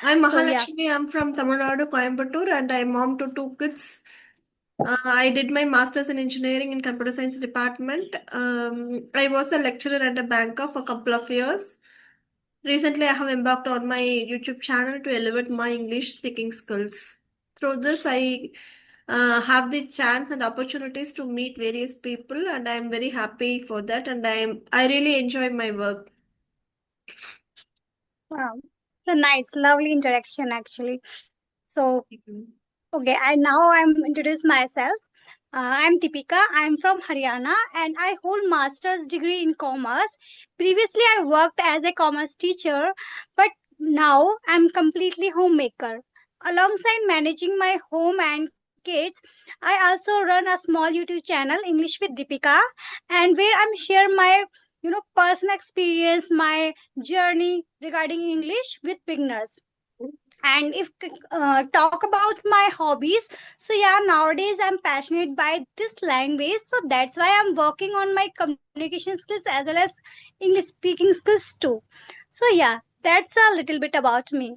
I'm So yeah. Mahalakshmi. I'm from Tamil Nadu, Coimbatore, and I'm mom to two kids. I did my master's in engineering in computer science department. I was a lecturer at a banker for a couple of years. Recently, I have embarked on my YouTube channel to elevate my English speaking skills. Through this, I have the chance and opportunities to meet various people, and I'm very happy for that. And I really enjoy my work. Wow. So nice, lovely introduction actually. So okay, I now I'm introduce myself. I'm Deepika. I'm from Haryana and I hold master's degree in commerce. Previously, I worked as a commerce teacher, but now I'm completely homemaker. Alongside managing my home and kids, I also run a small YouTube channel, English with Deepika, and where I'm share my personal experience, my journey regarding English with beginners. And if talk about my hobbies, so yeah, nowadays I'm passionate by this language, so that's why I'm working on my communication skills as well as English speaking skills too. So yeah, that's a little bit about me.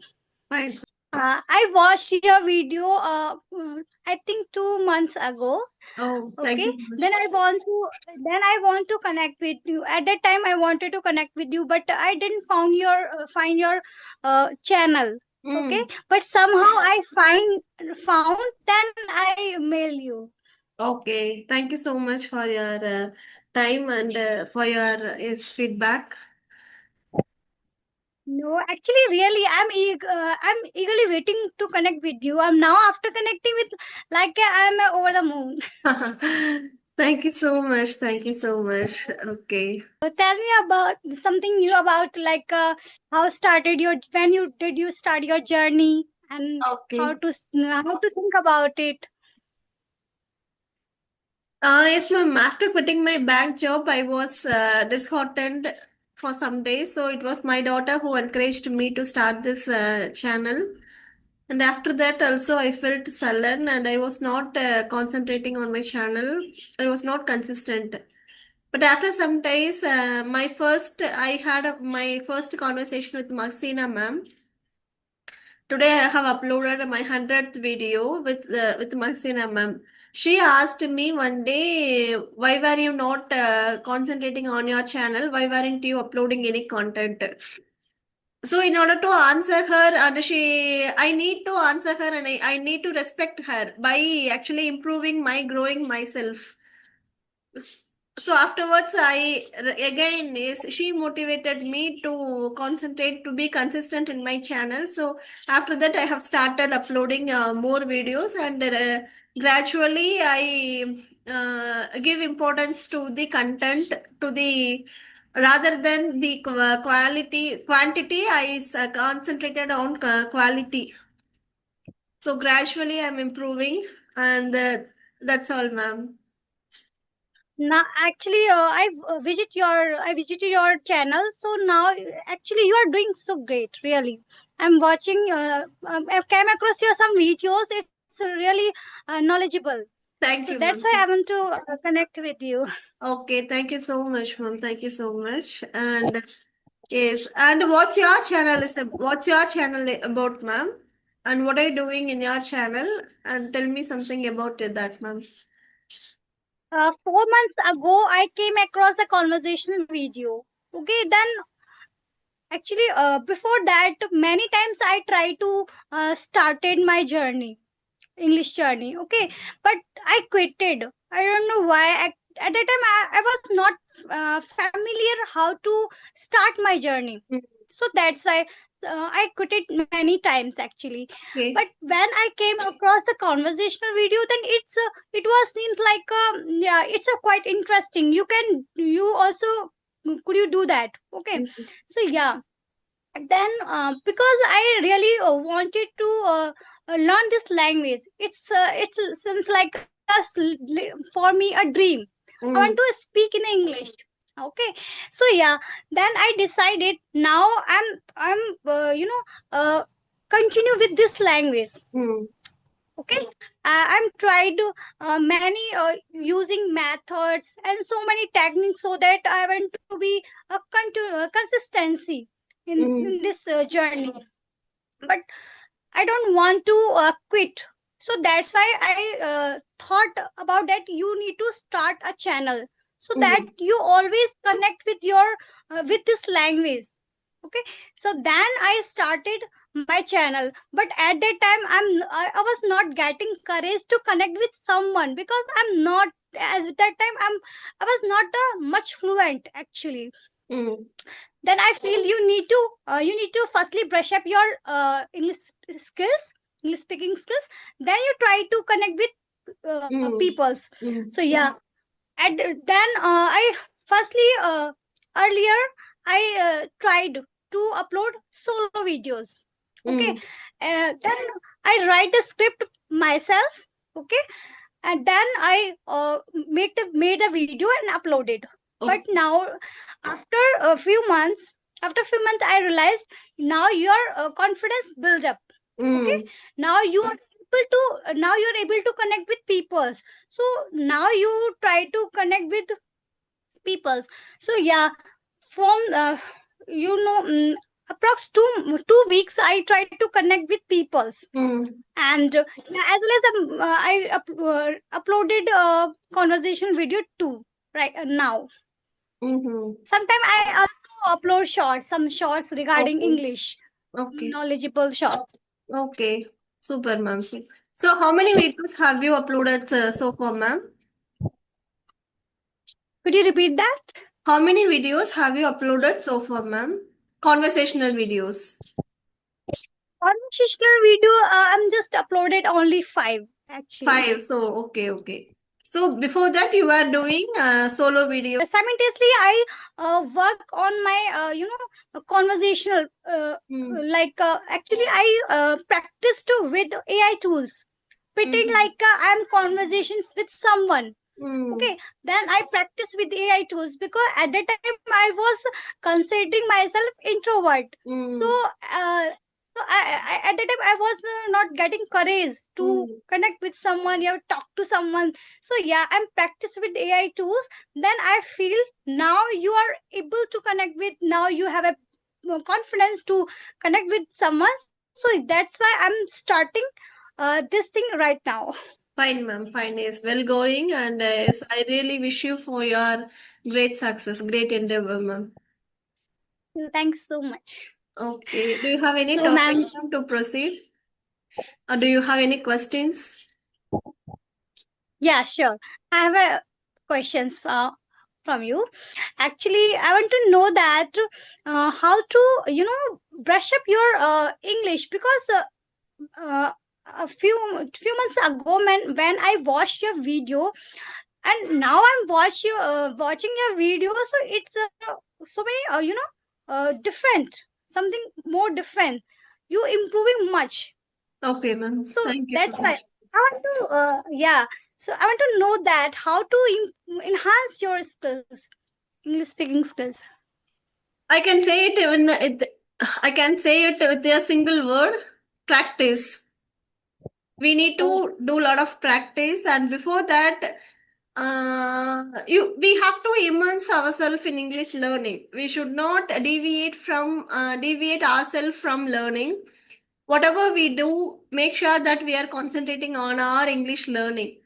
Fine. I watched your video I think 2 months ago. Oh, thank Okay, you so much. then I want to connect with you. At that time I wanted to connect with you, but I didn't find your channel. Okay, Mm. but somehow I found, then I mail you. Okay, thank you so much for your time and for your feedback. No, actually, really, I'm eagerly waiting to connect with you. I'm now after connecting with, like, I'm over the moon. Thank you so much. Thank you so much. Okay. Tell me about something new about, like, how started your when you start your journey, and Okay. how to think about it. Yes, ma'am. After quitting my bank job, I was disheartened for some days. So it was my daughter who encouraged me to start this channel. And after that, also, I felt sullen and I was not concentrating on my channel. I was not consistent. But after some days, I had my first conversation with Maxina ma'am. Today I have uploaded my 100th video with Maxina ma'am. She asked me one day, why were you not concentrating on your channel? Why weren't you uploading any content? So in order to answer her, I need to answer her and I need to respect her by actually improving my growing myself. So afterwards again she motivated me to concentrate to be consistent in my channel. So after that I have started uploading more videos and gradually I give importance to the content, to the rather than the quality quantity. Concentrated on quality. So gradually I'm improving, and that's all, ma'am. Now, actually, I visited your channel. So now, actually, you are doing so great. Really, I'm watching. I came across your some videos. It's really knowledgeable. So Thank you, that's ma'am. why I want to connect with you. Okay, thank you so much, ma'am. Thank you so much. And yes, and what's your channel about, ma'am? And what are you doing in your channel? And tell me something about that, ma'am. 4 months ago, I came across a conversational video. Okay, then actually, before that, many times I try to started my journey, English journey. Okay, but I quitted. I don't know why. At that time, I was not familiar how to start my journey. So that's why I quitted many times actually. Okay. But when I came across the conversational video, then it was seems like yeah, it's a quite interesting. You also could you do that? Okay, so yeah, then because I really wanted to learn this language. It's seems like for me a dream. I want to Mm. speak in English. Okay, so yeah, then I decided now I'm uh, continue with this language. Mm. Okay, I'm tried many using methods and so many techniques, so that I want to be a consistency in Mm. this journey. but I don't want to quit. So that's why I thought about that you need to start a channel so that Mhm. you always connect with your with this language. Okay, so then I started my channel, but at that time I was not getting courage to connect with someone because I'm not, as that time I was not much fluent actually. Mm. Then I feel you need to firstly brush up your English skills, English speaking skills. Then you try to connect with Mm. peoples. Mm. So yeah, then I firstly earlier I tried to upload solo videos. Okay, Mm. then I write the script myself. Okay, and then I made the video and uploaded. But Oh. now, after a few months, I realized now your confidence build up. Okay, Mm. now you are able to now you're able to connect with people. So now you try to connect with people. So yeah, from approx 2 weeks I try to connect with people. Mm. And yeah, as well as uploaded a conversation video too right now. Mhm. Sometimes I also upload shorts, some shorts regarding Okay. English, Okay. knowledgeable shorts. Okay. Super, ma'am. So, how many videos have you uploaded so far, ma'am? Could you repeat that? How many videos have you uploaded so far, ma'am? Conversational videos. Conversational video, I'm just uploaded only 5 actually. Five. So, okay, okay. So, before that, you were doing solo video. Simultaneously I work on my conversational Hmm. actually I practiced with AI tools, pretend Mm-hmm. like I'm conversations with someone. Mm. Okay, then I practice with AI tools because at that time I was considering myself introvert. So Mm. uh, at that time I was not getting courage to Mm. connect with someone, you talk to someone. So yeah, I'm practice with AI tools. Then I feel now you are able to connect with, now you have a confidence to connect with someone. So that's why I'm starting this thing right now. Fine, ma'am. Fine. Yes, well going. And yes, I really wish you for your great success, great endeavor, ma'am. Thanks so much. Okay. Do you have any So topic, ma'am, ma'am, to proceed? Or do you have any questions? yeah, sure. I have a questions from you. Actually, I want to know that how to brush up your English because uh, a few months ago, man, when I watched your video, and now I'm watching your video, so it's so many different, something more different. You improving much, Okay, ma'am. so Thank you so that's why much. I want to yeah. So I want to know that how to enhance your skills, English speaking skills. I can say it in it. I can say it with a single word: practice. We need Oh, to do a lot of practice, and before that, we have to immerse ourselves in English learning. We should not deviate ourselves from learning. Whatever we do, make sure that we are concentrating on our English learning.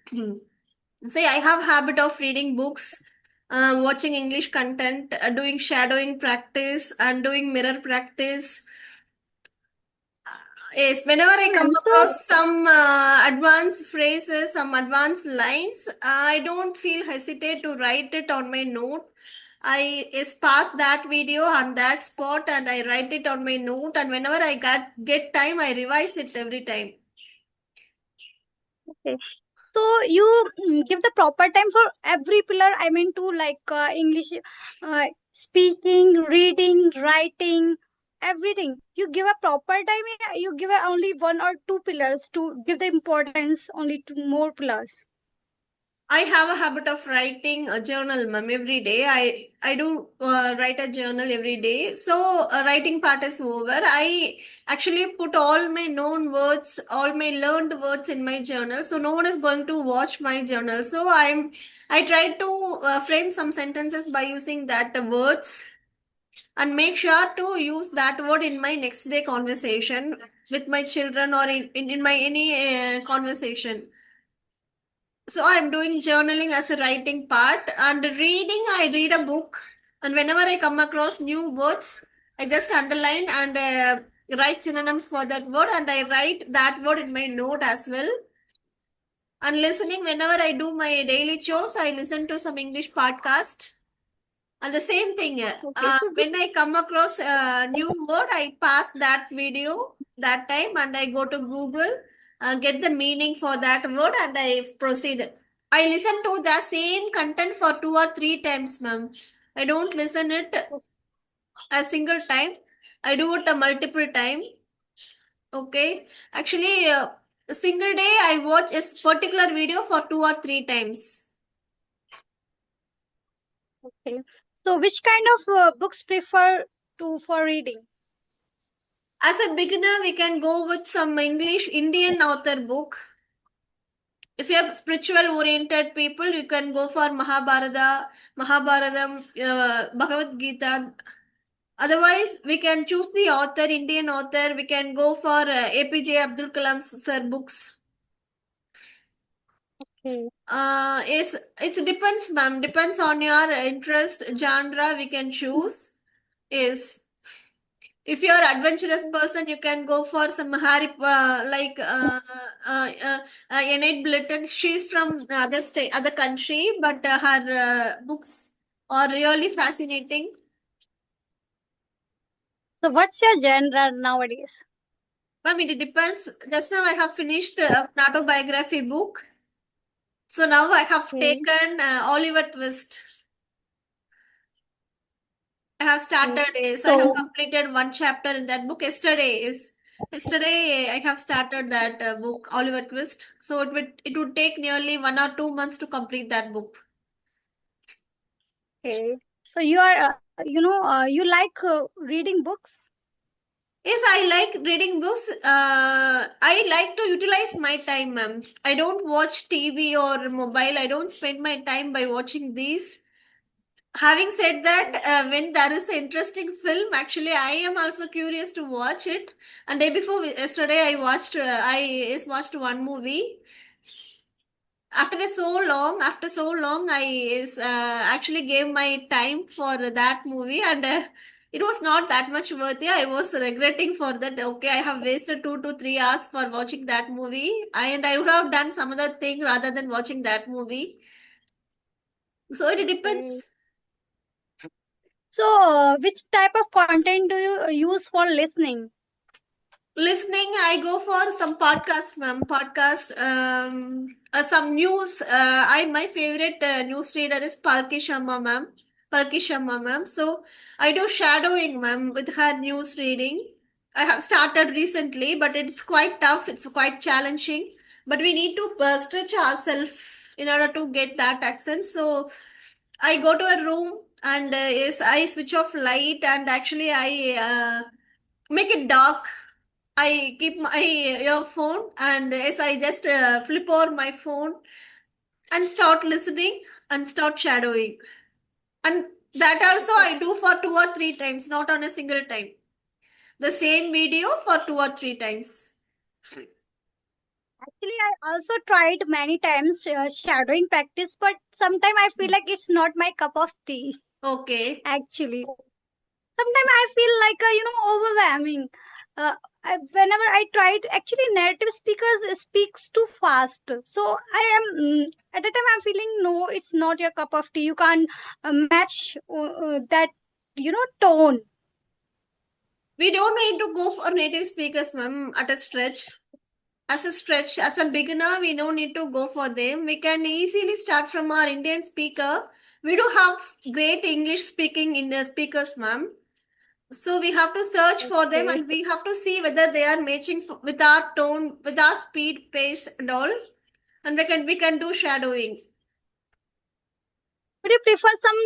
Say, I have habit of reading books, watching English content, doing shadowing practice, and doing mirror practice. Yes, whenever I come ma'am. So across some advanced phrases, some advanced lines, I don't feel hesitate to write it on my note. I is pass that video on that spot and I write it on my note. And whenever I get time, I revise it every time. okay. So you give the proper time for every pillar. I mean, to like English, speaking, reading, writing, everything. You give a proper time. Yeah, you give a only one or two pillars to give the importance only to more pillars. I have a habit of writing a journal, ma'am, every day. I do write a journal every day. So writing part is over. I actually put all my known words, all my learned words in my journal. So no one is going to watch my journal. So I try to frame some sentences by using that words. and make sure to use that word in my next day conversation with my children or in my any conversation. So I'm doing journaling as a writing part, and reading, I read a book, and whenever I come across new words, I just underline and write synonyms for that word, and I write that word in my note as well. And listening, whenever I do my daily chores, I listen to some English podcast. And the same thing, Okay, so when I come across a new word, I pass that video that time and I go to Google, get the meaning for that word, and I proceed. I listen to the same content for 2 or 3 times, ma'am. I don't listen it a single time. I do it a multiple time. Okay. Actually, a single day I watch a particular video for 2 or 3 times. okay. So which kind of books prefer to for reading? As a beginner, we can go with some English Indian author book. If you are spiritual oriented people, you can go for Mahabharatam, Bhagavad Gita. Otherwise, we can choose the author, Indian author. We can go for APJ Abdul Kalam sir books. Okay, Yes, it depends, ma'am. Depends on your interest, genre. We can choose. Is if you're adventurous person, you can go for some Harry, Enid Blyton. She's from other state, other country, but her books are really fascinating. so what's your genre nowadays? Ma'am, it depends. Just now I have finished an autobiography book. So now I have Okay, taken Oliver Twist. I have okay. started is I have So completed one chapter in that book. Yesterday I have started that book Oliver Twist. So it would take nearly 1 or 2 months to complete that book. okay. So you are you like reading books? Yes, I like reading books. I like to utilize my time, ma'am. I don't watch TV or mobile. I don't spend my time by watching these. Having said that, when there is an interesting film, actually, I am also curious to watch it. And day before yesterday, I watched one movie. After so long, I actually gave my time for that movie, and it was not that much worthy. I was regretting for that. Okay, I have wasted 2 to 3 hours for watching that movie, and I would have done some other thing rather than watching that movie. So it Okay. depends. So which type of content do you use for listening? Listening, I go for some podcast, ma'am. Podcast, some news. I my favorite news reader is Palki Sharma, ma'am. Palki Sharma, ma'am. So I do shadowing, ma'am, with her news reading. I have started recently, but it's quite tough. It's quite challenging. But we need to stretch ourselves in order to get that accent. So I go to a room and yes, I switch off light and actually I make it dark. I keep my earphone and as I just flip over my phone and start listening and start shadowing. And that also I do for 2 or 3 times, not on a single time. The same video for 2 or 3 times. Actually, I also tried many times shadowing practice, but sometimes I feel like it's not my cup of tea. Okay. Actually, sometimes I feel like overwhelming. Whenever I tried, actually, native speakers speaks too fast. So I am at the time I'm feeling no, it's not your cup of tea. You can't match that tone. We don't need to go for native speakers, ma'am, at a stretch. As a beginner, we don't need to go for them. We can easily start from our Indian speaker. We do have great English speaking Indian speakers, ma'am. So we have to search for them Okay. and we have to see whether they are matching with our tone, with our speed, pace, and all. And we can do shadowing. Would you prefer some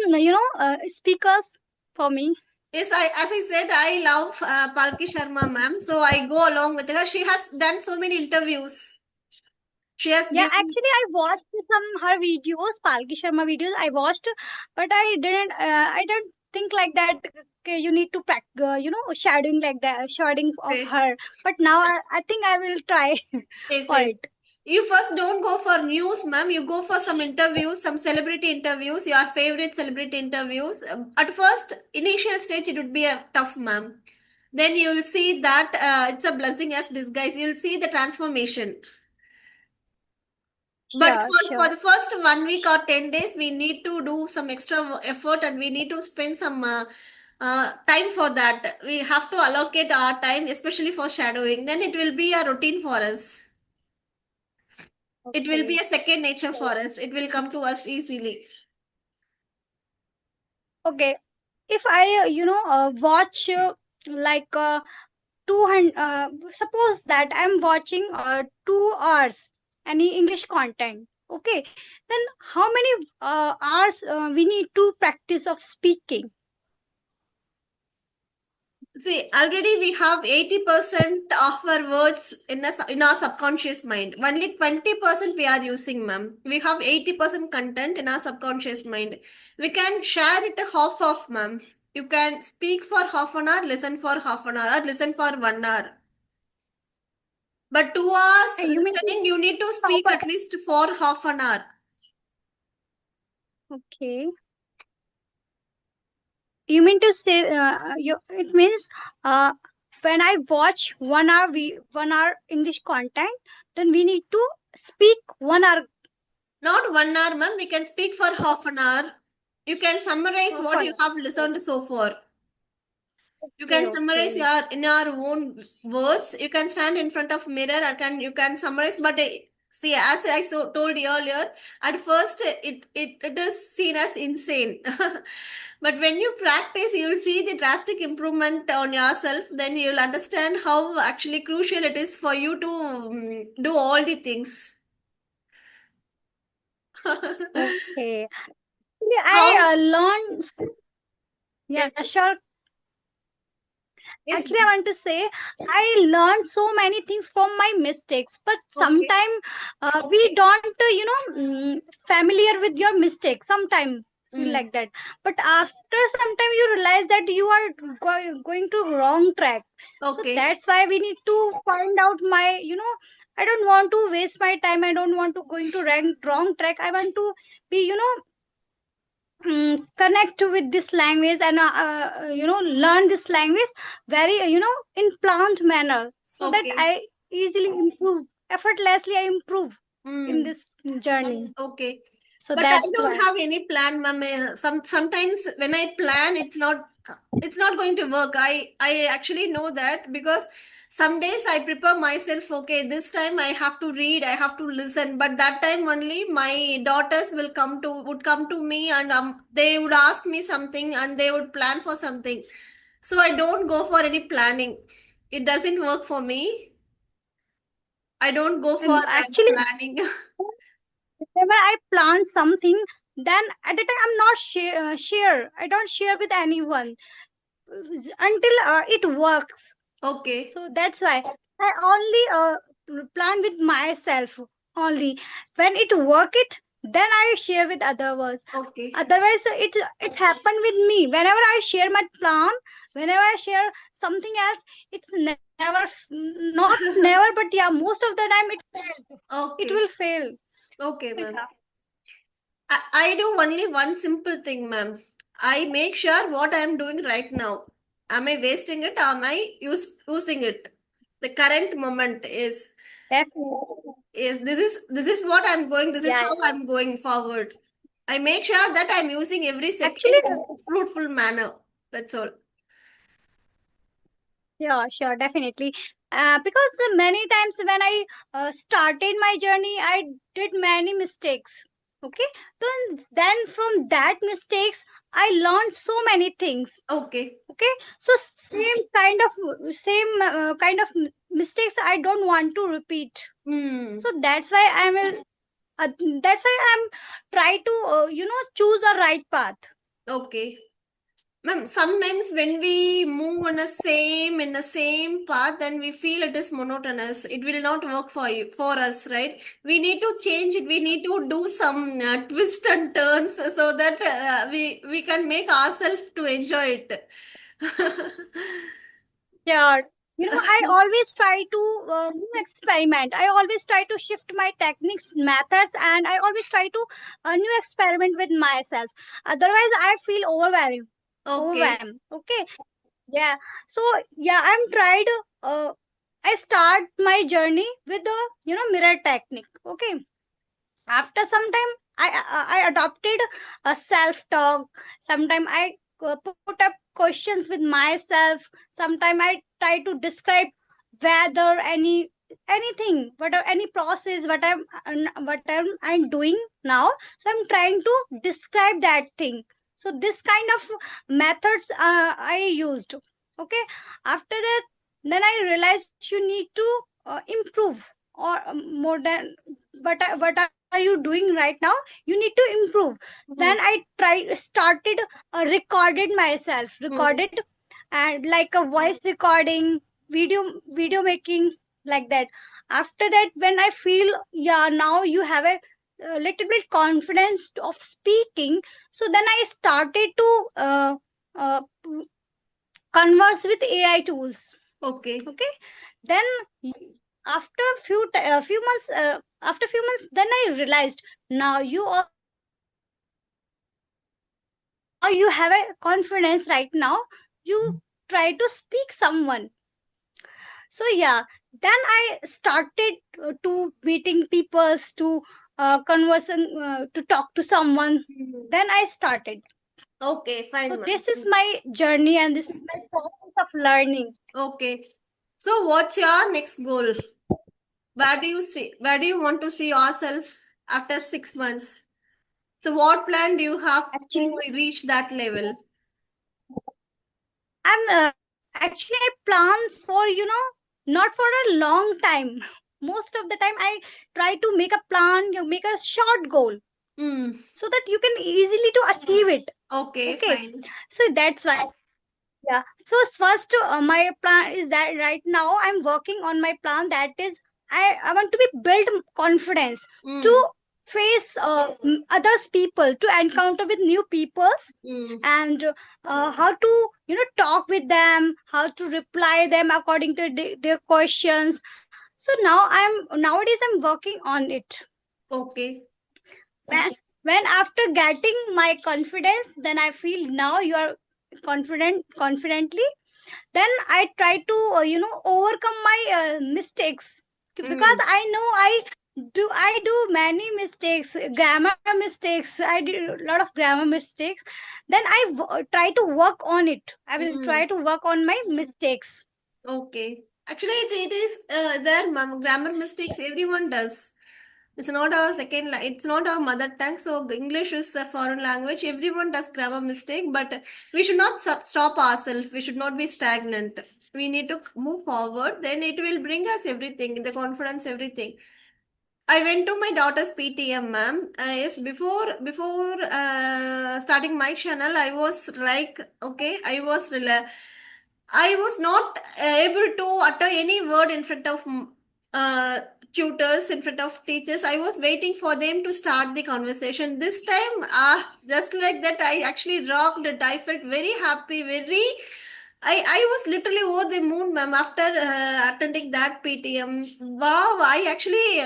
speakers for me? Yes, as I said, I love Palki Sharma, ma'am. So I go along with her. She has done so many interviews. She has Yeah, given. actually, I watched some her videos, Palki Sharma videos. I watched, but I didn't. I didn't. think like that. Okay, you need to practice, shadowing like that, shadowing of Okay. her. But now I think I will try Yes, for yes. it. You first don't go for news, ma'am. You go for some interviews, some celebrity interviews, your favorite celebrity interviews. At first, initial stage, it would be a tough, ma'am. Then you will see that it's a blessing as disguise. You will see the transformation. But Sure, for sure. the first 1 week or 10 days, we need to do some extra effort and we need to spend some time for that. We have to allocate our time, especially for shadowing. Then it will be a routine for us. It will be Okay. a second nature for So, us. It will come to us easily. okay, if I, watch like 200, suppose that I'm watching 2 hours any English content. Okay, then how many hours we need to practice of speaking? See, already we have 80% of our words in our subconscious mind. Only 20% we are using, ma'am. We have 80% content in our subconscious mind. We can share it half of, ma'am. You can speak for half an hour, listen for half an hour, or listen for 1 hour. But 2 hours You mean to listening, you need to stop speak at least for half an hour. Okay. You mean to say it means uh, when I watch 1 hour 1 hour English content, then we need to speak 1 hour Not 1 hour, ma'am. We can speak for half an hour. You can summarize of what an you have listened so far. You Okay, can summarize okay. your in your own words. You can stand in front of mirror and can you can summarize. But see, as I told you earlier, at first it is seen as insane. But when you practice, you will see the drastic improvement on yourself. Then you will understand how actually crucial it is for you to do all the things. Okay. Yeah, How? I learned. Yeah, Yes, yes, sure. yes, Actually, I want to say I learned so many things from my mistakes, but okay. sometimes we don't, familiar with your mistakes. Sometimes feel Mm, like that, but after some time you realize that you are going to wrong track. So okay. that's why we need to find out my, I don't want to waste my time. I don't want to going to wrong track. I want to be, connect with this language and learn this language very in plant manner, so that Okay. I easily improve, effortlessly I improve in Mm. this journey. Okay. So But I that's don't why. have any plan, ma'am. Sometimes when I plan, it's not going to work. I actually know that because some days I prepare myself, okay, this time I have to read, I have to listen. But that time only my daughters would come to me and they would ask me something and they would plan for something. So I don't go for any planning. It doesn't work for me. I don't go for Actually, planning. whenever I plan something, then at the time I'm not share, I don't share with anyone until it works. Okay. So that's why I only plan with myself only. When it work it, then I share with others. Okay. Otherwise, it happened with me. Whenever I share my plan, whenever I share something else, it's never, not never, but yeah, most of the time it failed. It Okay. will fail. Okay, So ma'am. yeah. I do only one simple thing, ma'am. I make sure what I'm doing right now. Am I wasting it? Am I using it? The current moment Definitely. is this is what I'm going. This is Yeah, how yeah. I'm going forward. I make sure that I'm using every second Actually, in fruitful manner. That's all. sure, sure, definitely. Because many times when I started my journey, I did many mistakes. Okay, then from that mistakes, I learned so many things. Okay. Okay, so same kind of mistakes I don't want to repeat. Hmm. So that's why I will. That's why I'm try to choose a right path. Okay. Ma'am, sometimes when we move in the same path, then we feel it is monotonous. It will not work for you, for us, right? We need to change it. We need to do some twists and turns so that we can make ourselves to enjoy it. Yeah, I always try to experiment. I always try to shift my techniques, methods, and I always try to new experiment with myself. Otherwise, I feel overwhelmed. Okay. Overwhelmed. Okay. Yeah. So yeah, I'm tried. Uh, I start my journey with the mirror technique. Okay. After some time, I adopted a self talk. Sometimes I put up questions with myself. Sometimes I try to describe whether anything, whatever any process, I'm doing now. So I'm trying to describe that thing. So this kind of methods I used. Okay. After that, then I realized you need to improve, or more than what are you doing right now, you need to improve. Then Hmm. I started recorded myself, Hmm. recorded, and like a voice recording, video making, like that. After that, when I feel, yeah, now you have a little bit confidence of speaking, so then I started to uh, converse with AI tools. Okay. Okay. Then after few months, then I realized, now you also have a confidence right now. You try to speak someone. So yeah, then I started to meeting peoples, to to talk to someone. Then I started. Okay, So fine, this is ma'am. my journey, and this is my process of learning. Okay. So what's your next goal? Where do you want to see yourself after 6 months? So what plan do you have to Actually, reach that level? I'm actually I plan for not for a long time. Most of the time I try to make a plan, make a short goal, Hmm. so that you can easily to achieve it. Okay, Okay. fine. So that's why, yeah. So first, my plan is that right now I'm working on my plan. That is, I want to be build confidence to Hmm. face others people, to encounter with new peoples, Hmm. and how to talk with them, how to reply them according to their questions. So now I'm working on it. Okay. When when after getting my confidence, then I feel now you are confidently, then I try to overcome my mistakes, Hmm. because I know I do many mistakes, grammar mistakes. I do a lot of grammar mistakes. Then try to work on it. I will try Hmm. to work on my mistakes. Okay. Actually, it is there, ma'am. Grammar mistakes everyone does. It's not our second it's not our mother tongue, so English is a foreign language. Everyone does grammar mistake, but we should not stop ourselves. We should not be stagnant. We need to move forward. Then it will bring us everything, the confidence, everything. I went to my daughter's PTM, ma'am. Yes, before starting my channel, I was like, okay, I was not able to utter any word in front of uh, tutors, in front of teachers. I was waiting for them to start the conversation. This time, just like that, I actually rocked it. I felt very happy, very. I was literally over the moon, ma'am, after attending that PTM. Wow, I actually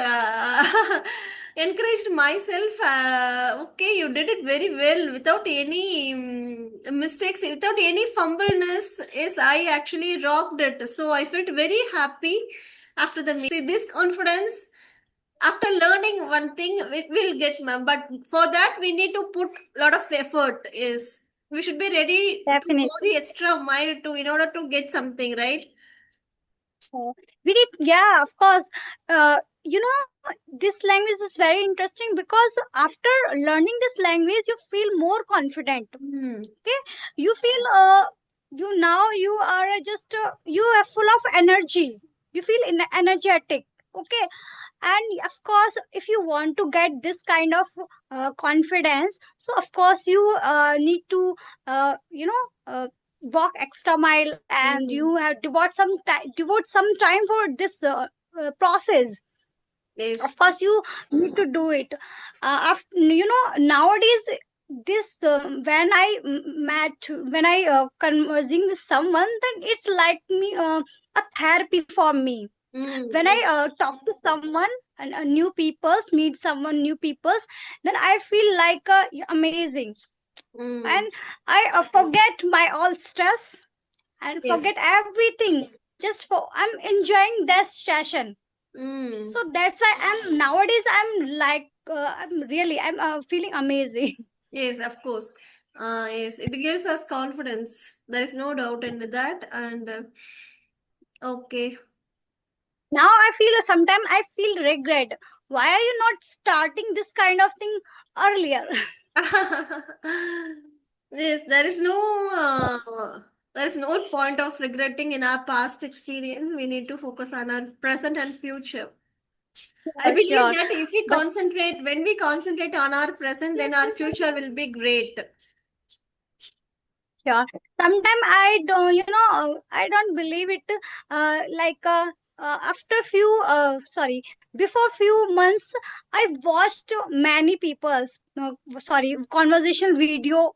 encouraged myself. Okay, you did it very well without any mistakes, without any fumbleness. Yes, I actually rocked it. So I felt very happy after the meeting. See, this confidence after learning one thing, it will get, ma'am. But for that, we need to put a lot of effort. Is we should be ready to go the Definitely. extra mile to in order to get something, right? We did, yeah, of course. This language is very interesting, because after learning this language, you feel more confident. Hmm. Okay. You feel you are just you are full of energy. You feel energetic. Okay. And of course, if you want to get this kind of confidence, so of course you need to walk extra mile, and you Mm. have devote some time for this process. Yes. Of course you need to do it. After, nowadays, this when I met when I conversing with someone, then it's like me a therapy for me. Mm. When I Yes. talk to someone and new peoples, meet someone new peoples, then I feel like amazing. Mm. And I forget my all stress and forget Yes. everything, just for I'm enjoying this session. Mm. So that's why I'm nowadays I'm like I'm feeling amazing. Yes, of course. Yes, it gives us confidence. There is no doubt in that. And okay. Now I feel sometimes I feel regret. Why are you not starting this kind of thing earlier? Yes, there is no point of regretting in our past experience. We need to focus on our present and future. I For believe sure. that if we But concentrate, when we concentrate on our present, then our future will be great. sure. Sometimes I don't, I don't believe it. After few, before few months, I watched many people's, conversation video.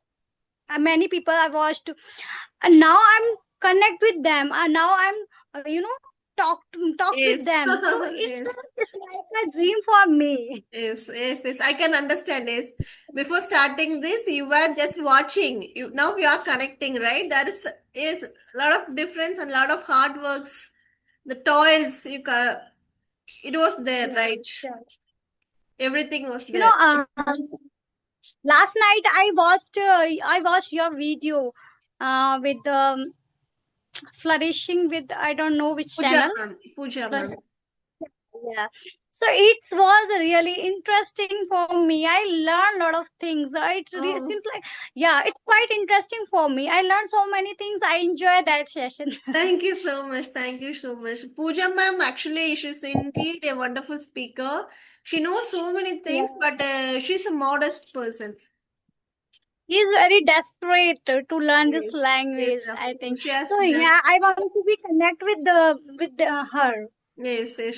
Many people I watched, and now I'm connect with them, and now I'm, talk with Yes, them. So yes. it's like a dream for me. Yes, yes, yes. I can understand. Yes. Before starting this, you were just watching. Now you are connecting, right? There is a lot of difference and a lot of hard works. The toils it was there, Yeah, right? sure. Everything was You there. know, last night I watched your video with flourishing with I don't know which Puja, channel. ma'am. Puja, But ma'am. yeah, so it was really interesting for me. I learned a lot of things. Oh, Seems like, yeah, it's quite interesting for me. I learned so many things. I enjoy that session. thank you so much. Thank you so much. Puja, ma'am, actually, she's indeed a wonderful speaker. She knows so many things, Yeah, but she's a modest person. he's very desperate to learn this Yes, language, yes, of I think. course. She So has done. yeah, I want to be connect with her. Yes, yes.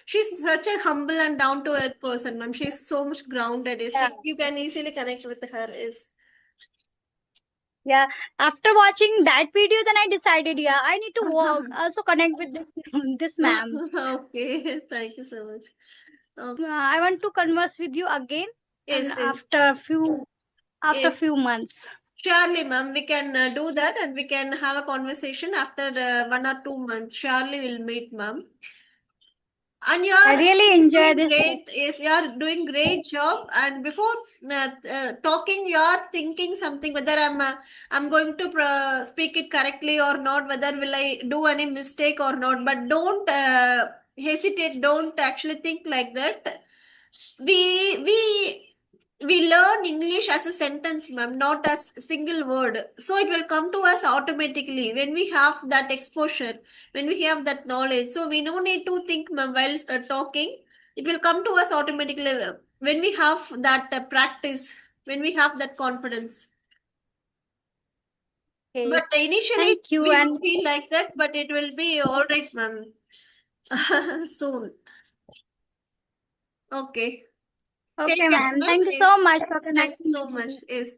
She's such a humble and down to earth person, ma'am. She's so much grounded. Is Yeah, she? You can easily connect with her. Is yeah. After watching that video, then I decided, yeah, I need to work also connect with this this ma'am. okay. Thank you so much. Okay. I want to converse with you again, and Yes, yes, after yes. few months. Surely, ma'am. We can do that, and we can have a conversation after 1 or 2 months. Surely, we'll meet, ma'am. And you I are really actually enjoy doing this. great. Yes, you are doing great job. And before talking, you are thinking something whether I'm going to speak it correctly or not. Whether will I do any mistake or not. But don't hesitate. Don't actually think like that. We learn English as a sentence, ma'am, not as a single word. So it will come to us automatically when we have that exposure, when we have that knowledge. So we no need to think, ma'am, while talking. It will come to us automatically when we have that practice, when we have that confidence. Okay, But initially thank you, we and would feel like that, but it will be all right, ma'am. Soon. Okay. okay, Take care, ma'am. ma'am. Thank you Yes. so much for Thank you connecting so with much. me. Yes.